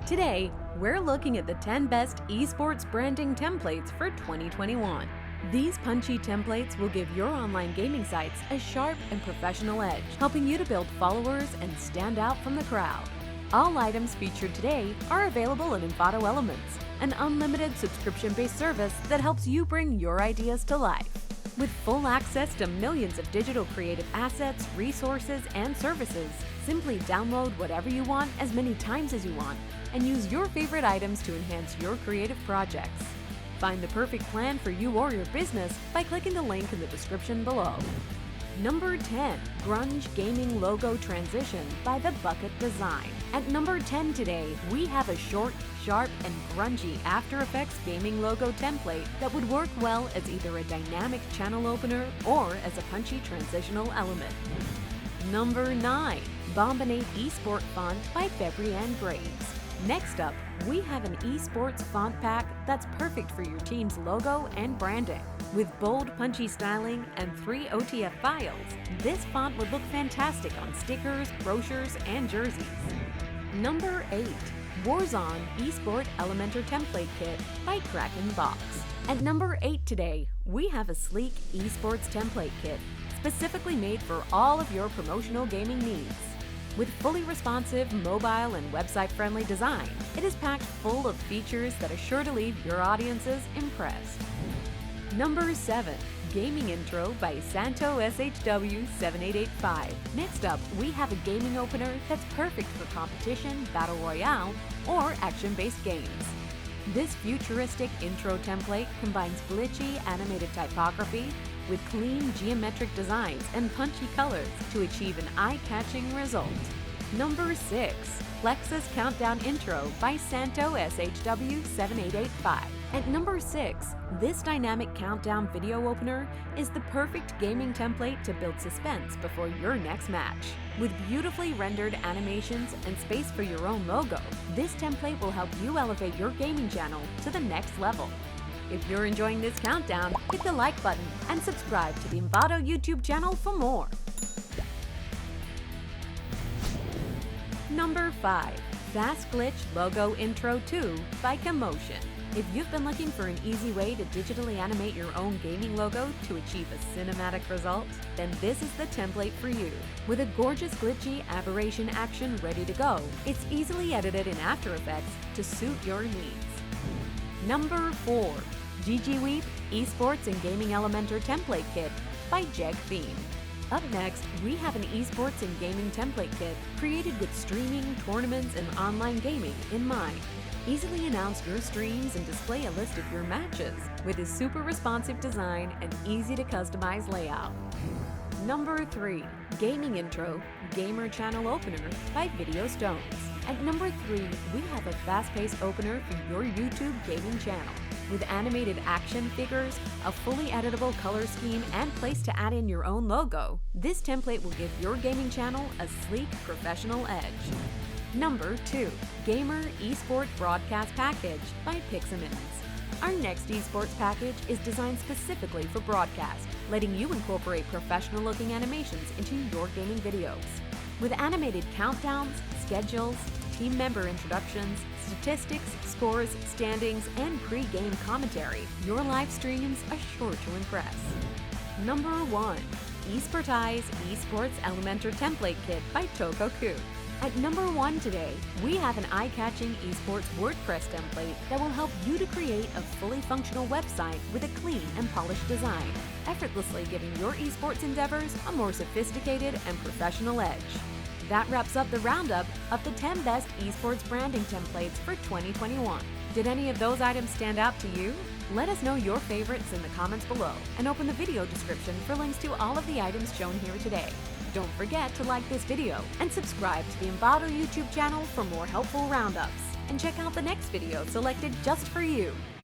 Today, we're looking at the 10 best esports branding templates for 2021. These punchy templates will give your online gaming sites a sharp and professional edge, helping you to build followers and stand out from the crowd. All items featured today are available in Envato Elements, an unlimited subscription-based service that helps you bring your ideas to life. With full access to millions of digital creative assets, resources, and services, simply download whatever you want as many times as you want and use your favorite items to enhance your creative projects. Find the perfect plan for you or your business by clicking the link in the description below. Number 10. Grunge Gaming Logo Transition by The Bucket Design. At number 10 today, we have a short, sharp, and grungy After Effects gaming logo template that would work well as either a dynamic channel opener or as a punchy transitional element. Number 9. Bombinate Esport Font by Febrienne Graves. Next up, we have an esports font pack that's perfect for your team's logo and branding. With bold, punchy styling and 3 OTF files, this font would look fantastic on stickers, brochures, and jerseys. Number 8. Warzone Esport Elementor Template Kit by Kraken Box. At number 8 today, we have a sleek esports template kit specifically made for all of your promotional gaming needs. With fully responsive, mobile, and website-friendly design, it is packed full of features that are sure to leave your audiences impressed. Number 7. Gaming Intro by Santo SHW7885. Next up, we have a gaming opener that's perfect for competition, battle royale, or action-based games. This futuristic intro template combines glitchy animated typography with clean geometric designs and punchy colors to achieve an eye-catching result. Number 6. Plexus Countdown Intro by Santo SHW7885. At number 6, this dynamic countdown video opener is the perfect gaming template to build suspense before your next match. With beautifully rendered animations and space for your own logo, this template will help you elevate your gaming channel to the next level. If you're enjoying this countdown, hit the like button and subscribe to the Envato YouTube channel for more. Number 5. Fast Glitch Logo Intro 2 by Commotion. If you've been looking for an easy way to digitally animate your own gaming logo to achieve a cinematic result, then this is the template for you. With a gorgeous glitchy aberration action ready to go, it's easily edited in After Effects to suit your needs. Number 4. GGWeep Esports and Gaming Elementor Template Kit by Jeg Theme. Up next, we have an esports and gaming template kit created with streaming, tournaments, and online gaming in mind. Easily announce your streams and display a list of your matches with a super responsive design and easy to customize layout. Number 3. Gaming Intro Gamer Channel Opener by Video Stones. At number 3, we have a fast-paced opener for your YouTube gaming channel. With animated action figures, a fully editable color scheme, and place to add in your own logo, this template will give your gaming channel a sleek, professional edge. Number 2. Gamer Esport Broadcast Package by Pixamins. Our next esports package is designed specifically for broadcast, letting you incorporate professional-looking animations into your gaming videos. With animated countdowns, schedules, team member introductions, statistics, scores, standings, and pre-game commentary, your live streams are sure to impress. Number 1. Esportize Esports Elementor Template Kit by Tokoku. At number 1 today, we have an eye-catching esports WordPress template that will help you to create a fully functional website with a clean and polished design, effortlessly giving your esports endeavors a more sophisticated and professional edge. That wraps up the roundup of the 10 best esports branding templates for 2021. Did any of those items stand out to you? Let us know your favorites in the comments below and open the video description for links to all of the items shown here today. Don't forget to like this video and subscribe to the Envato YouTube channel for more helpful roundups. And check out the next video selected just for you.